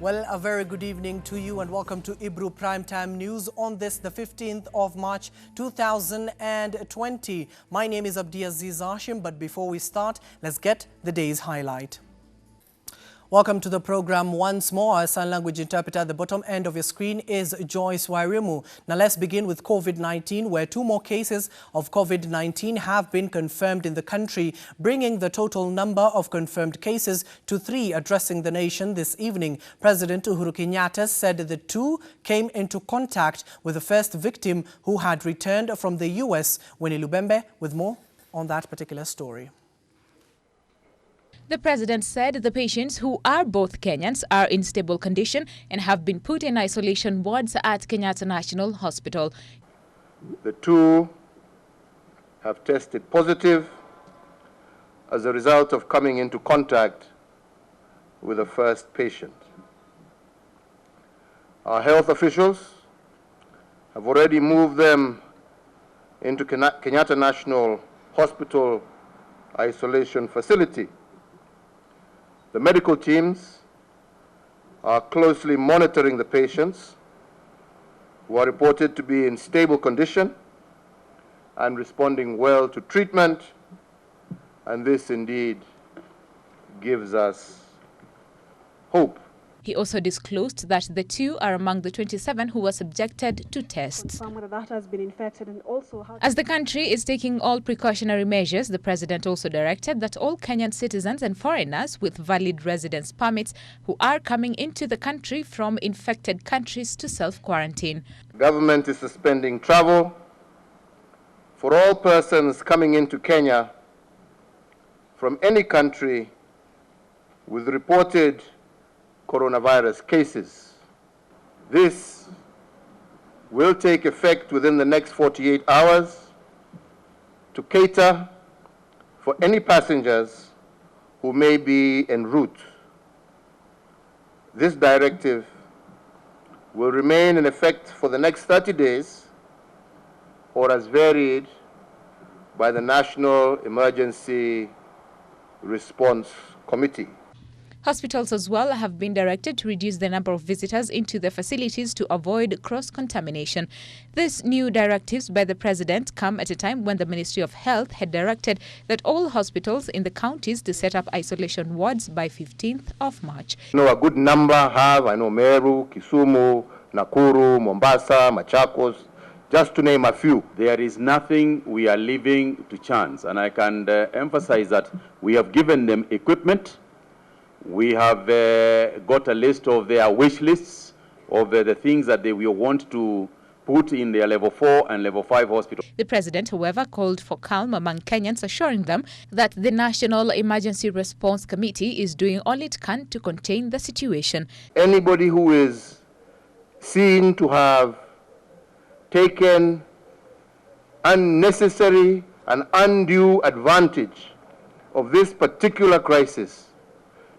Well, a very good evening to you and welcome to Ibru Primetime News on this, the 15th of March 2020. My name is Abdiaziz Hashim, but before we start, let's get the day's highlight. Welcome to the program once more. Our sign language interpreter at the bottom end of your screen is Joyce Wairimu. Now let's begin with COVID-19, where 2 more cases of COVID-19 have been confirmed in the country, bringing the total number of confirmed cases to 3, addressing the nation this evening. President Uhuru Kenyatta said the 2 came into contact with the first victim who had returned from the US. Winnie Lubembe with more on that particular story. The president said the patients, who are both Kenyans, are in stable condition and have been put in isolation wards at Kenyatta National Hospital. The 2 have tested positive as a result of coming into contact with the first patient. Our health officials have already moved them into Kenyatta National Hospital isolation facility. The medical teams are closely monitoring the patients who are reported to be in stable condition and responding well to treatment, and this indeed gives us hope. He also disclosed that the 2 are among the 27 who were subjected to tests. That has been infected and also As the country is taking all precautionary measures, the president also directed that all Kenyan citizens and foreigners with valid residence permits who are coming into the country from infected countries to self-quarantine. Government is suspending travel for all persons coming into Kenya from any country with reported coronavirus cases. This will take effect within the next 48 hours to cater for any passengers who may be en route. This directive will remain in effect for the next 30 days or as varied by the National Emergency Response Committee. Hospitals as well have been directed to reduce the number of visitors into the facilities to avoid cross-contamination. These new directives by the president come at a time when the Ministry of Health had directed that all hospitals in the counties to set up isolation wards by 15th of March. A good number have, I know Meru, Kisumu, Nakuru, Mombasa, Machakos, just to name a few. There is nothing we are leaving to chance, and I can emphasize that we have given them equipment. We have got a list of their wish lists of the things that they will want to put in their level 4 and level 5 hospitals. The president, however, called for calm among Kenyans, assuring them that the National Emergency Response Committee is doing all it can to contain the situation. Anybody who is seen to have taken unnecessary and undue advantage of this particular crisis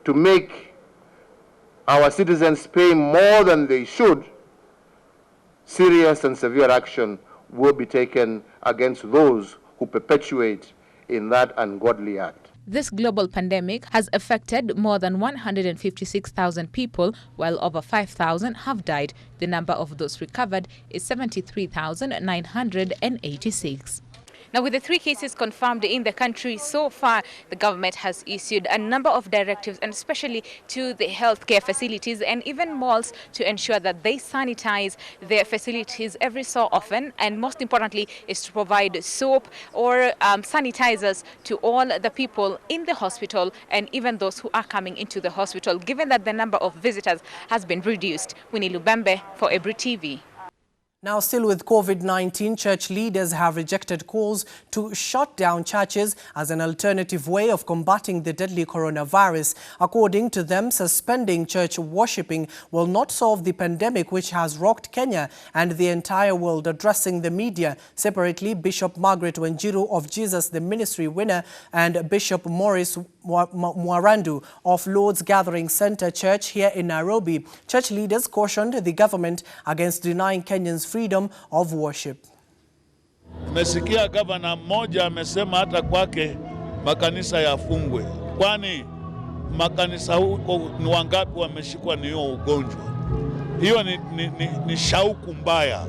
to make our citizens pay more than they should, serious and severe action will be taken against those who perpetuate in that ungodly act. This global pandemic has affected more than 156,000 people, while over 5,000 have died. The number of those recovered is 73,986. Now, with the 3 cases confirmed in the country so far, the government has issued a number of directives, and especially to the healthcare facilities and even malls, to ensure that they sanitize their facilities every so often, and most importantly is to provide soap or sanitizers to all the people in the hospital and even those who are coming into the hospital, given that the number of visitors has been reduced. Winnie Lubembe for Ibru TV. Now, still with COVID-19, church leaders have rejected calls to shut down churches as an alternative way of combating the deadly coronavirus. According to them, suspending church worshipping will not solve the pandemic which has rocked Kenya and the entire world. Addressing the media separately, Bishop Margaret Wanjiru of Jesus the Ministry winner and Bishop Morris Mwarandu of Lord's Gathering Center Church here in Nairobi, church leaders cautioned the government against denying Kenyans freedom of worship. Nimesikia gavana mmoja amesema hata kwake makanisa yafungwe. Kwani makanisa huko ni wangapi wameshikwa ni hiyo ugonjwa. Hiyo ni shauku mbaya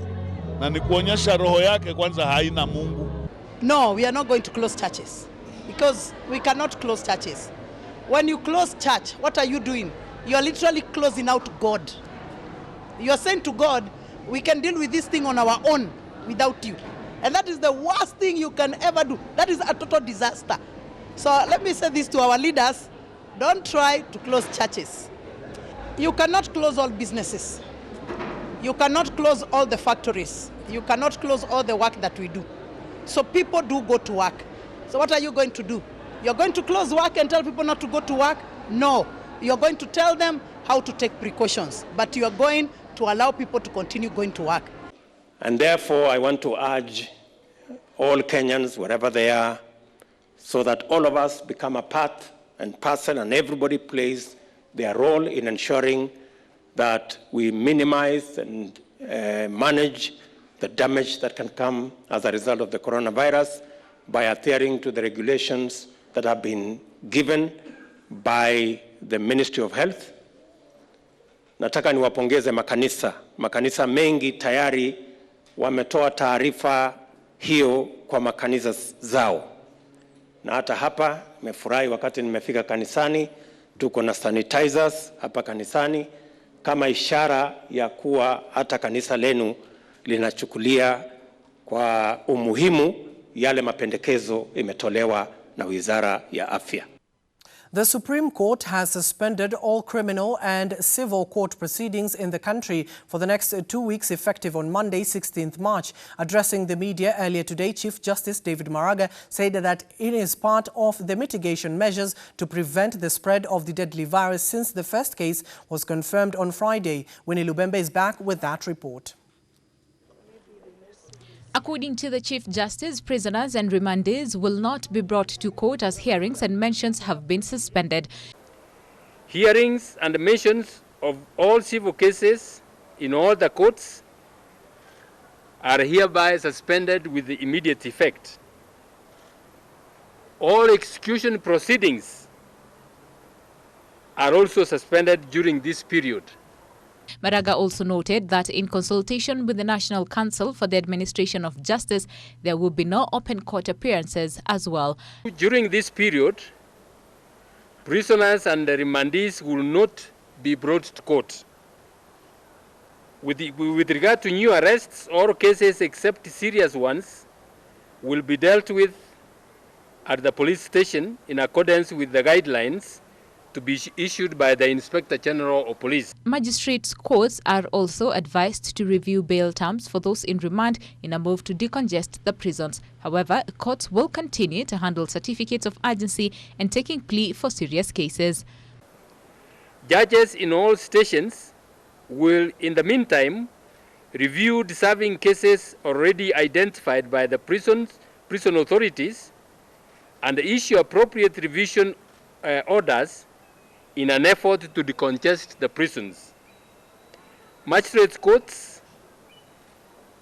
na ni kuonyesha roho yake kwanza haina Mungu. No, we are not going to close churches because we cannot close churches. When you close church, what are you doing? You are literally closing out God. You are saying to God, we can deal with this thing on our own without you. And that is the worst thing you can ever do. That is a total disaster. So let me say this to our leaders. Don't try to close churches. You cannot close all businesses. You cannot close all the factories. You cannot close all the work that we do. So people do go to work. So what are you going to do? You're going to close work and tell people not to go to work? No. You're going to tell them how to take precautions. But you're going to allow people to continue going to work. And therefore, I want to urge all Kenyans, wherever they are, so that all of us become a part and parcel and everybody plays their role in ensuring that we minimize and manage the damage that can come as a result of the coronavirus by adhering to the regulations that have been given by the Ministry of Health. Nataka niwapongeze makanisa mengi tayari wametoa taarifa hiyo kwa makanisa zao. Na hata hapa nimefurahi wakati nimefika kanisani, tuko na sanitizers hapa kanisani kama ishara ya kuwa hata kanisa lenu linachukulia kwa umuhimu yale mapendekezo imetolewa na Wizara ya Afya. The Supreme Court has suspended all criminal and civil court proceedings in the country for the next 2 weeks, effective on Monday, 16th March. Addressing the media earlier today, Chief Justice David Maraga said that it is part of the mitigation measures to prevent the spread of the deadly virus since the first case was confirmed on Friday. Winnie Lubembe is back with that report. According to the Chief Justice, prisoners and remandees will not be brought to court as hearings and mentions have been suspended. Hearings and mentions of all civil cases in all the courts are hereby suspended with immediate effect. All execution proceedings are also suspended during this period. Maraga also noted that in consultation with the National Council for the Administration of Justice, there will be no open court appearances as well. During this period, prisoners and remandees will not be brought to court. With regard to new arrests, all cases except serious ones will be dealt with at the police station in accordance with the guidelines to be issued by the Inspector General of Police. Magistrates' courts are also advised to review bail terms for those in remand in a move to decongest the prisons. However, courts will continue to handle certificates of urgency and taking plea for serious cases. Judges in all stations will, in the meantime, review deserving cases already identified by the prison authorities and issue appropriate revision orders in an effort to decongest the prisons. Magistrates' courts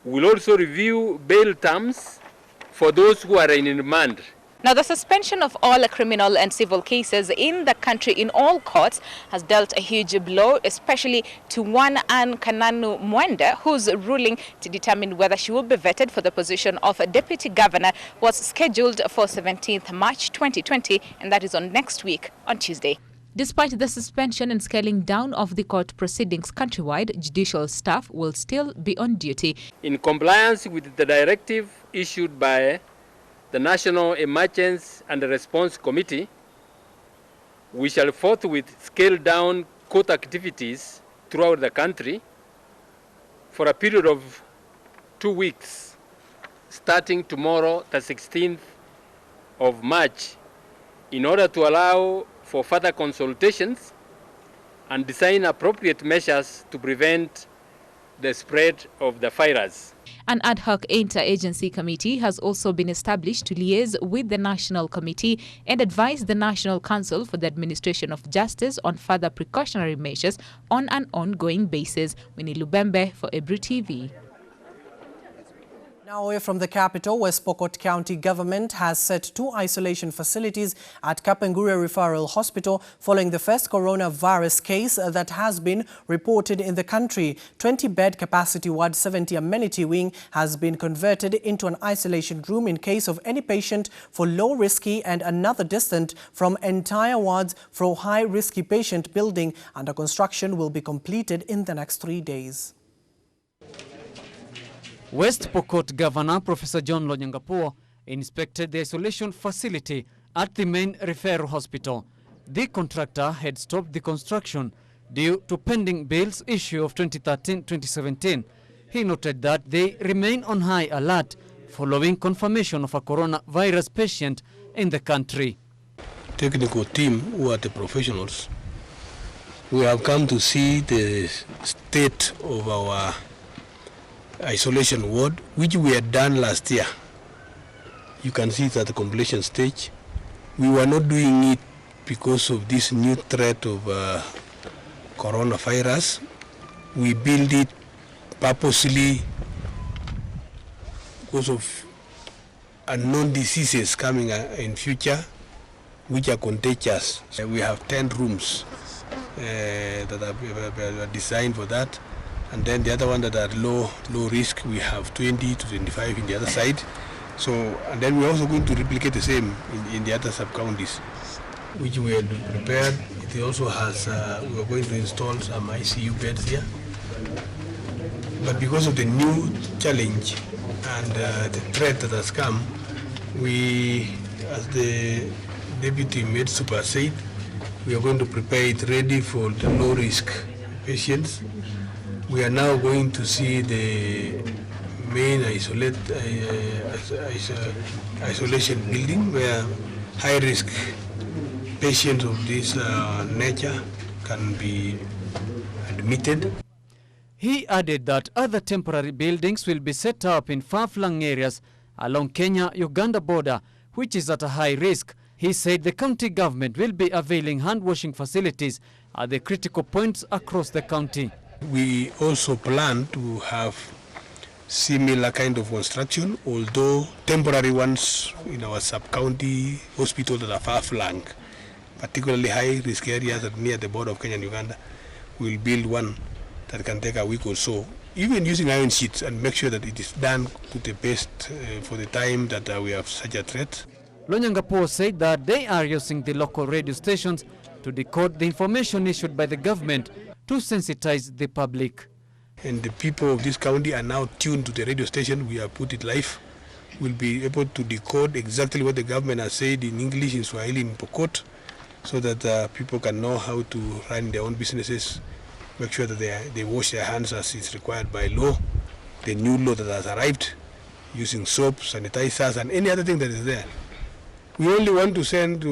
will also review bail terms for those who are in remand. Now, the suspension of all criminal and civil cases in the country in all courts has dealt a huge blow, especially to one Anne Kananu Mwenda, whose ruling to determine whether she will be vetted for the position of Deputy Governor was scheduled for 17th March 2020, and that is on next week on Tuesday. Despite the suspension and scaling down of the court proceedings countrywide, judicial staff will still be on duty. In compliance with the directive issued by the National Emergency and Response Committee, we shall forthwith scale down court activities throughout the country for a period of 2 weeks, starting tomorrow, the 16th of March, in order to allow for further consultations and design appropriate measures to prevent the spread of the virus. An ad hoc inter-agency committee has also been established to liaise with the National Committee and advise the National Council for the Administration of Justice on further precautionary measures on an ongoing basis. Winnie Lubembe for Ebru TV. Now away from the capital, West Pokot County government has set 2 isolation facilities at Kapenguria Referral Hospital following the first coronavirus case that has been reported in the country. 20-bed capacity ward 70 amenity wing has been converted into an isolation room in case of any patient for low risky and another distant from entire wards for high risky patient. Building under construction will be completed in the next 3 days. West Pokot Governor Professor John Lonyangapuo inspected the isolation facility at the main referral hospital. The contractor had stopped the construction due to pending bills issue of 2013-2017. He noted that they remain on high alert following confirmation of a coronavirus patient in the country. Technical team, who are the professionals, we have come to see the state of our isolation ward, which we had done last year. You can see it at the completion stage. We were not doing it because of this new threat of coronavirus. We built it purposely because of unknown diseases coming in future, which are contagious. We have 10 rooms that are designed for that. And then the other one that are low risk, we have 20 to 25 in the other side. So, and then we're also going to replicate the same in the other sub-counties, which we had prepared. It also has, we are going to install some ICU beds here. But because of the new challenge and the threat that has come, we, as the Deputy Med Super said, we are going to prepare it ready for the low-risk patients. We are now going to see the main isolation building where high-risk patients of this nature can be admitted. He added that other temporary buildings will be set up in far-flung areas along Kenya-Uganda border, which is at a high risk. He said the county government will be availing hand-washing facilities at the critical points across the county. We also plan to have similar kind of construction, although temporary ones in our sub-county hospitals that are far-flung, particularly high-risk areas that are near the border of Kenya and Uganda. We'll build one that can take a week or so, even using iron sheets, and make sure that it is done to the best for the time that we have such a threat. Lonyangapuo said that they are using the local radio stations to decode the information issued by the government to sensitize the public. And the people of this county are now tuned to the radio station. We have put it live. We'll be able to decode exactly what the government has said in English, in Swahili, in Pokot, so that people can know how to run their own businesses, make sure that they wash their hands as is required by law, the new law that has arrived, using soap, sanitizers, and any other thing that is there. We only want to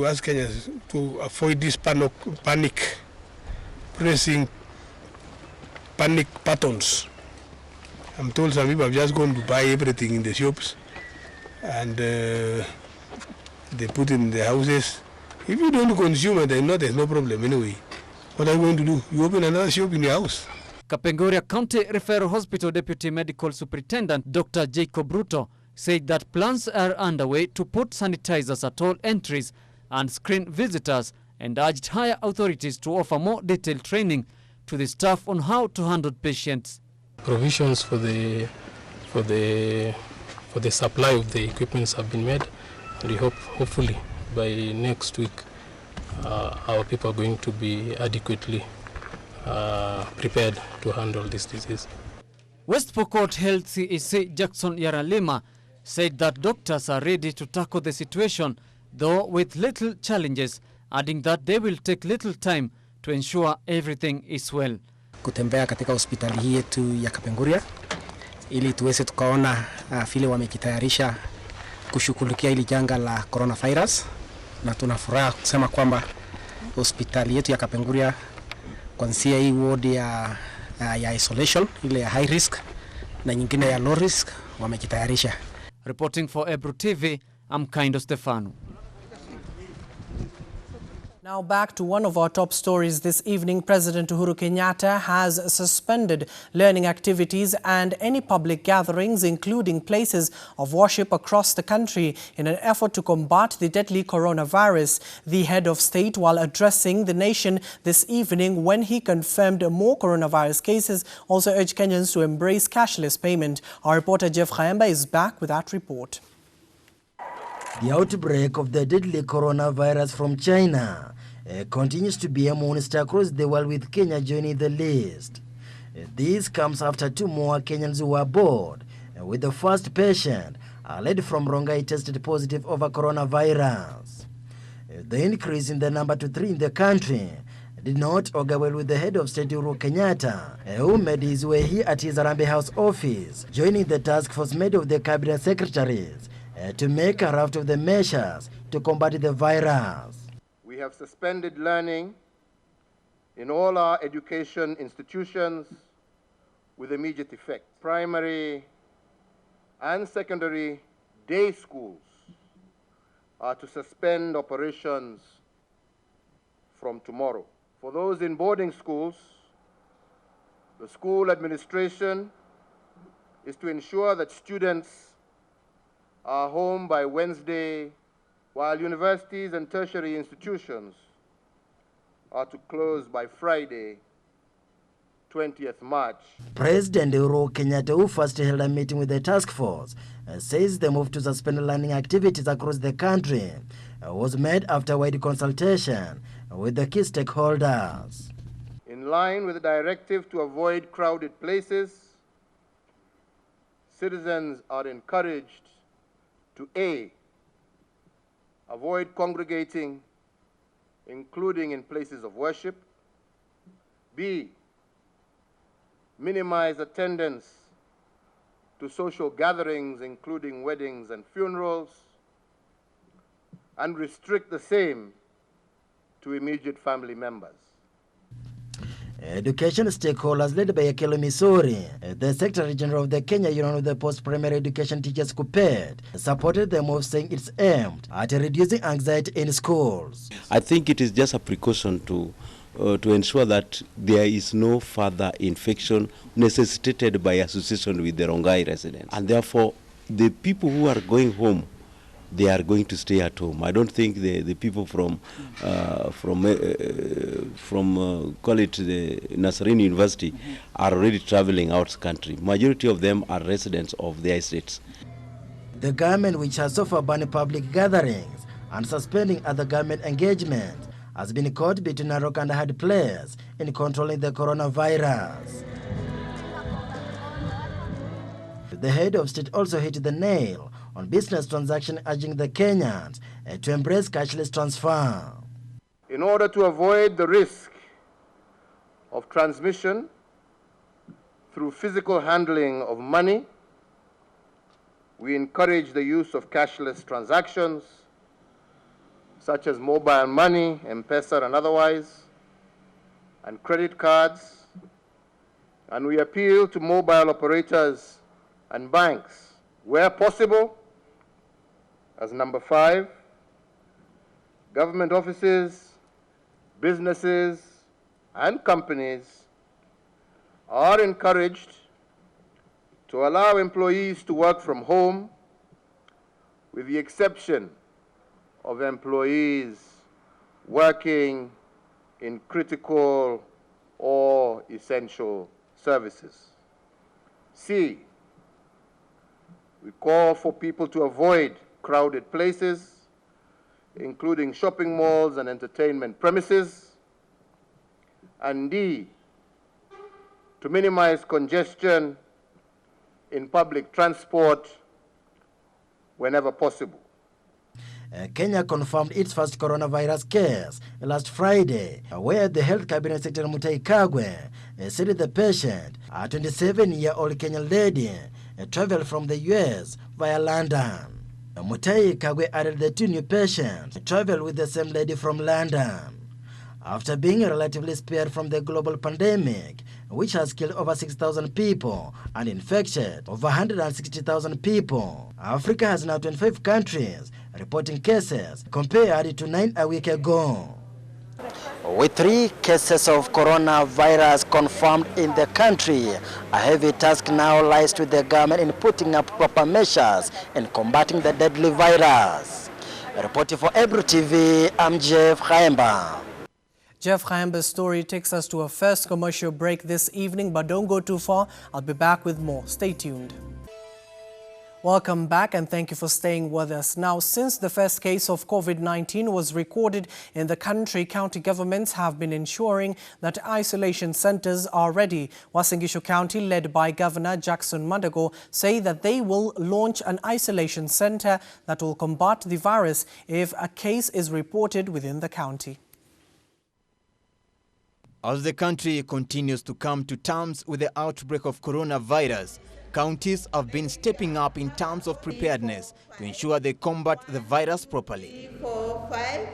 ask Kenyans to avoid this panic pressing panic patterns. I'm told some people have just gone to buy everything in the shops and they put it in the houses. If you don't consume it, then there's no problem anyway. What are you going to do? You open another shop in your house. Kapenguria County Referral Hospital Deputy Medical Superintendent Dr. Jacob Ruto said that plans are underway to put sanitizers at all entries and screen visitors, and urged higher authorities to offer more detailed training to the staff on how to handle patients. Provisions for the supply of the equipments have been made, and we hope, hopefully, by next week, our people are going to be adequately prepared to handle this disease. West Pokot Health CEC Jackson Yaralima said that doctors are ready to tackle the situation, though with little challenges, adding that they will take little time to ensure everything is well. Kutembea katika hospitali hii yetu ya Kapenguria ili tuweze tukaona vile wamejitayarisha kushughulikia hili janga la coronavirus, na tunafuraha kusema kwamba hospitali yetu ya Kapenguria kuanzia hii ward ya isolation ile ya high risk na nyingine ya low risk wamejitayarisha. Reporting for Ebru TV, I'm Kaindo Stefano. Now back to one of our top stories this evening. President Uhuru Kenyatta has suspended learning activities and any public gatherings, including places of worship across the country, in an effort to combat the deadly coronavirus. The head of state, while addressing the nation this evening when he confirmed more coronavirus cases, also urged Kenyans to embrace cashless payment. Our reporter Jeff Khaemba is back with that report. The outbreak of the deadly coronavirus from China continues to be a monster across the world, with Kenya joining the list. This comes after 2 more Kenyans who were aboard, with the first patient alleged from Rongai tested positive over coronavirus. The increase in the number to 3 in the country did not augur well with the head of state Uhuru Kenyatta, who made his way here at his Harambee House office, joining the task force made of the cabinet secretaries to make a raft of the measures to combat the virus. We have suspended learning in all our education institutions with immediate effect. Primary and secondary day schools are to suspend operations from tomorrow. For those in boarding schools, the school administration is to ensure that students are home by Wednesday, while universities and tertiary institutions are to close by Friday, 20th March. President Uhuru Kenyatta, who first held a meeting with the task force, says the move to suspend learning activities across the country was made after wide consultation with the key stakeholders. In line with the directive to avoid crowded places, citizens are encouraged to A, avoid congregating, including in places of worship. B, minimize attendance to social gatherings, including weddings and funerals, and restrict the same to immediate family members. Education stakeholders led by Ekelo Misori, the Secretary General of the Kenya Union of the Post-Primary Education Teachers (KUPPET), supported the move, saying it's aimed at reducing anxiety in schools. I think it is just a precaution to ensure that there is no further infection necessitated by association with the Rongai residents. And therefore, the people who are going home, they are going to stay at home. I don't think the people from call it the Nasreen University are already traveling out the country. Majority of them are residents of their estates. The government, which has so far banned public gatherings and suspending other government engagements, has been caught between a rock and a hard place in controlling the coronavirus. The head of state also hit the nail on business transaction, urging the Kenyans to embrace cashless transfer. In order to avoid the risk of transmission through physical handling of money, we encourage the use of cashless transactions, such as mobile money, M-Pesa and otherwise, and credit cards, and we appeal to mobile operators and banks, where possible, as number 5, government offices, businesses, and companies are encouraged to allow employees to work from home, with the exception of employees working in critical or essential services. C, we call for people to avoid crowded places, including shopping malls and entertainment premises. And D, to minimize congestion in public transport whenever possible. Kenya confirmed its first coronavirus case last Friday, where the Health Cabinet Secretary Mutahi Kagwe said the patient, a 27-year-old Kenyan lady, traveled from the US via London. Mutahi Kagwe added the 2 new patients traveled with the same lady from London. After being relatively spared from the global pandemic, which has killed over 6,000 people and infected over 160,000 people, Africa has now 25 countries reporting cases compared to 9 a week ago. With 3 cases of coronavirus confirmed in the country, a heavy task now lies with the government in putting up proper measures in combating the deadly virus. Reporting for Ebru TV, I'm Jeff Khaemba. Jeff Khaemba's story takes us to a first commercial break this evening, but don't go too far. I'll be back with more. Stay tuned. Welcome back and thank you for staying with us. Now, since the first case of COVID-19 was recorded in the country, county governments have been ensuring that isolation centers are ready. Uasin Gishu County, led by Governor Jackson Mandago, say that they will launch an isolation center that will combat the virus if a case is reported within the county. As the country continues to come to terms with the outbreak of coronavirus, counties have been stepping up in terms of preparedness to ensure they combat the virus properly. 3, 4, 5,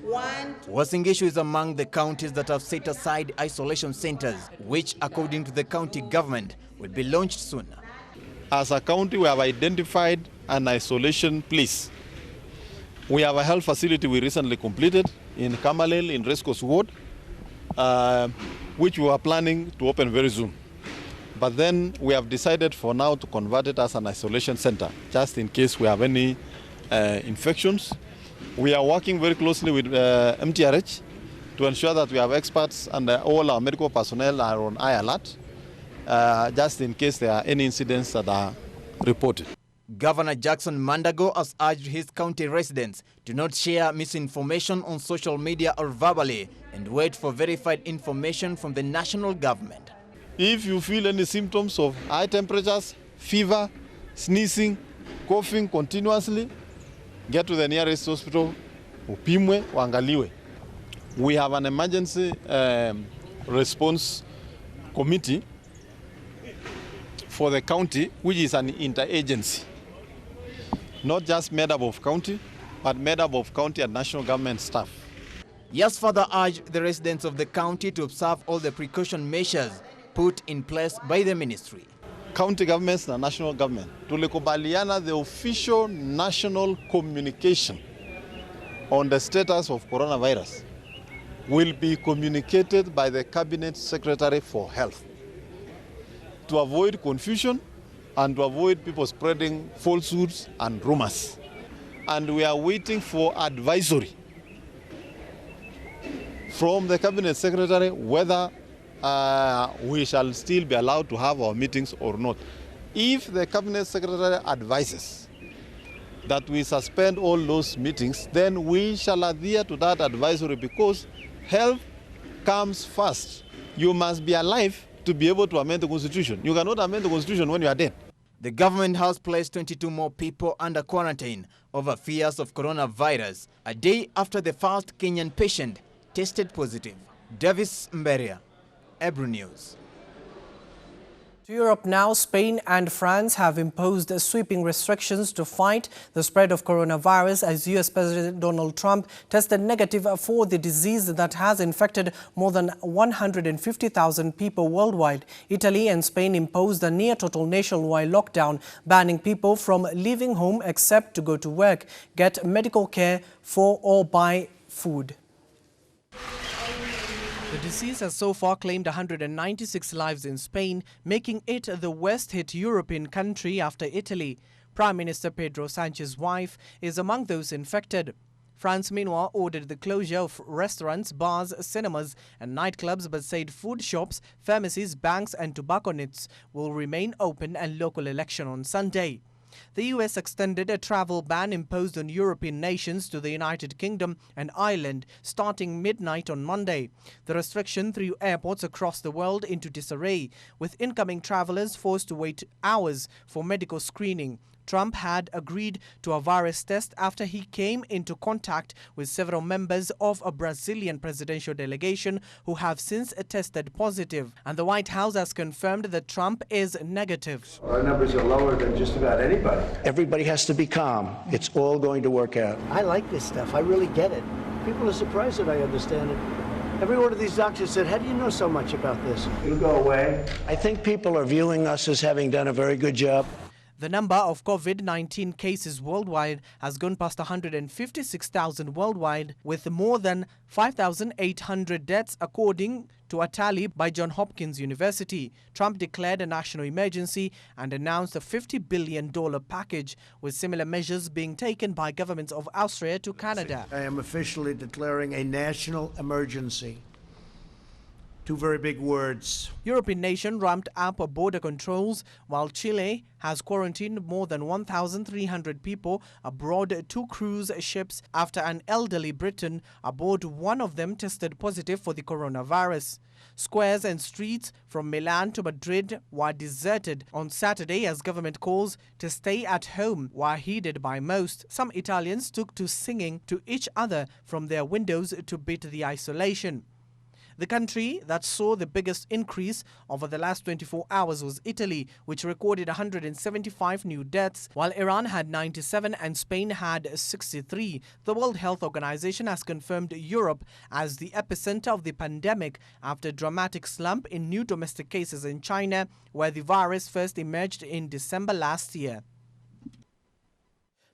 1, 2. Uasin Gishu is among the counties that have set aside isolation centers, which, according to the county government, will be launched soon. As a county, we have identified an isolation place. We have a health facility we recently completed in Kamalel, in Rescos Ward, which we are planning to open very soon. But then we have decided for now to convert it as an isolation center, just in case we have any infections. We are working very closely with MTRH to ensure that we have experts and all our medical personnel are on high alert, just in case there are any incidents that are reported. Governor Jackson Mandago has urged his county residents to not share misinformation on social media or verbally and wait for verified information from the national government. If you feel any symptoms of high temperatures, fever, sneezing, coughing continuously, get to the nearest hospital, upimwe, uangaliwe. We have an emergency response committee for the county, which is an interagency. Not just made up of county, but made up of county and national government staff. He has further urged the residents of the county to observe all the precaution measures put in place by the ministry. County governments and national government, tulikubaliana the official national communication on the status of coronavirus will be communicated by the Cabinet Secretary for Health to avoid confusion and to avoid people spreading falsehoods and rumors. And we are waiting for advisory from the Cabinet Secretary whether we shall still be allowed to have our meetings or not. If the Cabinet Secretary advises that we suspend all those meetings, then we shall adhere to that advisory because health comes first. You must be alive to be able to amend the Constitution. You cannot amend the Constitution when you are dead. The government has placed 22 more people under quarantine over fears of coronavirus, a day after the first Kenyan patient tested positive. Davis Mberia, Ebru News. To Europe now, Spain and France have imposed sweeping restrictions to fight the spread of coronavirus as US President Donald Trump tested negative for the disease that has infected more than 150,000 people worldwide. Italy and Spain imposed a near-total nationwide lockdown, banning people from leaving home except to go to work, get medical care or buy food. The disease has so far claimed 196 lives in Spain, making it the worst-hit European country after Italy. Prime Minister Pedro Sanchez's wife is among those infected. France, meanwhile, ordered the closure of restaurants, bars, cinemas and nightclubs, but said food shops, pharmacies, banks and tobacconists will remain open and local election on Sunday. The US extended a travel ban imposed on European nations to the United Kingdom and Ireland starting midnight on Monday. The restriction threw airports across the world into disarray, with incoming travelers forced to wait hours for medical screening. Trump had agreed to a virus test after he came into contact with several members of a Brazilian presidential delegation who have since tested positive. And the White House has confirmed that Trump is negative. Our numbers are lower than just about anybody. Everybody has to be calm. It's all going to work out. I like this stuff. I really get it. People are surprised that I understand it. Every one of these doctors said, how do you know so much about this? It'll go away. I think people are viewing us as having done a very good job. The number of COVID-19 cases worldwide has gone past 156,000 worldwide, with more than 5,800 deaths according to a tally by Johns Hopkins University. Trump declared a national emergency and announced a $50 billion package, with similar measures being taken by governments of Austria to Canada. I am officially declaring a national emergency. Two very big words. European nation ramped up border controls, while Chile has quarantined more than 1,300 people aboard 2 cruise ships after an elderly Briton aboard one of them tested positive for the coronavirus. Squares and streets from Milan to Madrid were deserted on Saturday as government calls to stay at home were heeded by most. Some Italians took to singing to each other from their windows to beat the isolation. The country that saw the biggest increase over the last 24 hours was Italy, which recorded 175 new deaths, while Iran had 97 and Spain had 63. The World Health Organization has confirmed Europe as the epicenter of the pandemic after a dramatic slump in new domestic cases in China, where the virus first emerged in December last year.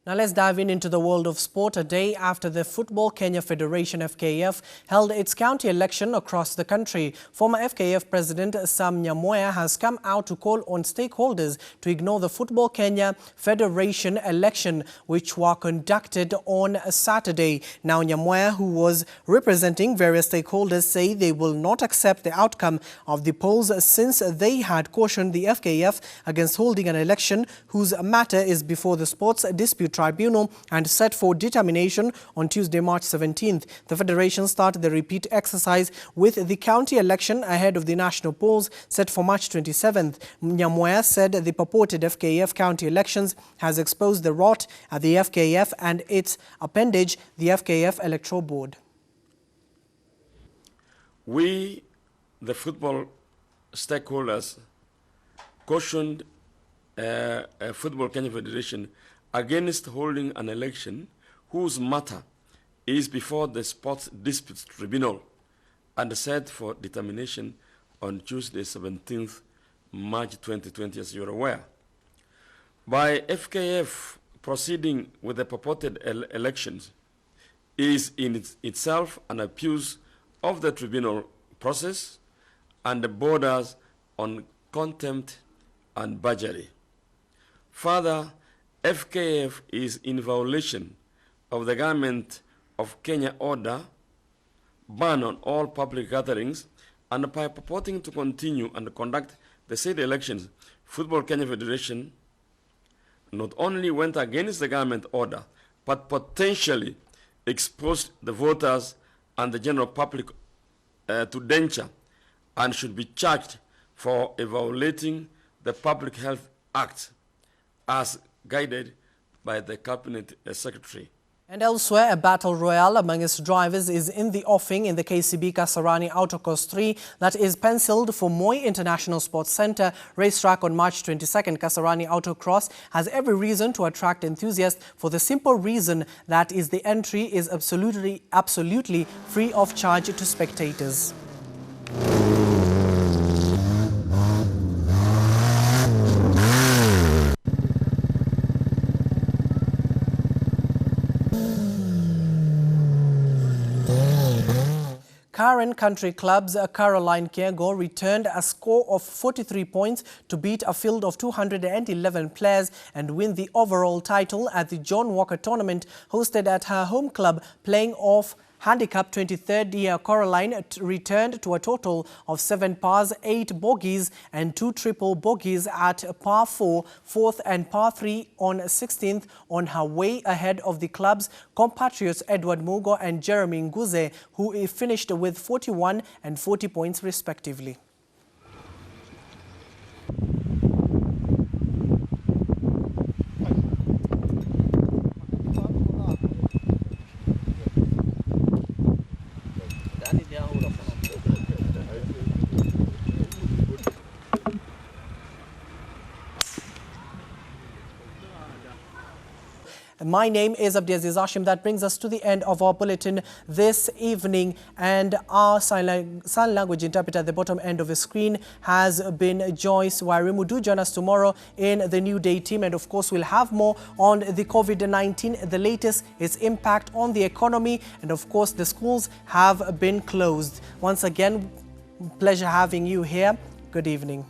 Now let's dive into the world of sport. A day after the Football Kenya Federation FKF held its county election across the country, former FKF President Sam Nyamweya has come out to call on stakeholders to ignore the Football Kenya Federation election, which were conducted on Saturday. Now Nyamweya, who was representing various stakeholders, say they will not accept the outcome of the polls since they had cautioned the FKF against holding an election whose matter is before the Sports Dispute Tribunal and set for determination on Tuesday, March 17th. The Federation started the repeat exercise with the county election ahead of the national polls set for March 27th. Nyamweya said the purported FKF county elections has exposed the rot at the FKF and its appendage, the FKF Electoral Board. We, the football stakeholders, cautioned Football Kenya Federation against holding an election whose matter is before the Sports Disputes Tribunal and set for determination on Tuesday, 17th March 2020, as you are aware. By FKF proceeding with the purported elections is in itself an abuse of the tribunal process and borders on contempt and budgery. Further, FKF is in violation of the Government of Kenya order, ban on all public gatherings, and by purporting to continue and conduct the said elections, Football Kenya Federation not only went against the government order, but potentially exposed the voters and the general public to danger and should be charged for violating the Public Health Act as guided by the Cabinet Secretary. And elsewhere, a battle royale among its drivers is in the offing in the KCB Kasarani Autocross 3 that is penciled for Moi International Sports Center racetrack on March 22nd. Kasarani Autocross has every reason to attract enthusiasts for the simple reason that the entry is absolutely free of charge to spectators. Current country club's Caroline Kiego returned a score of 43 points to beat a field of 211 players and win the overall title at the John Walker tournament hosted at her home club. Playing off handicap 23rd year, Caroline returned to a total of 7 pars, 8 bogeys and 2 triple bogeys at par 4, 4th and par 3 on 16th on her way ahead of the club's compatriots Edward Mugo and Jeremy Nguze, who finished with 41 and 40 points respectively. My name is Abdiaziz Hashim. That brings us to the end of our bulletin this evening, and our sign language interpreter at the bottom end of the screen has been Joyce Wairimu. Do join us tomorrow in the New Day team, and of course we'll have more on the COVID-19, the latest, its impact on the economy, and of course the schools have been closed. Once again, pleasure having you here. Good evening.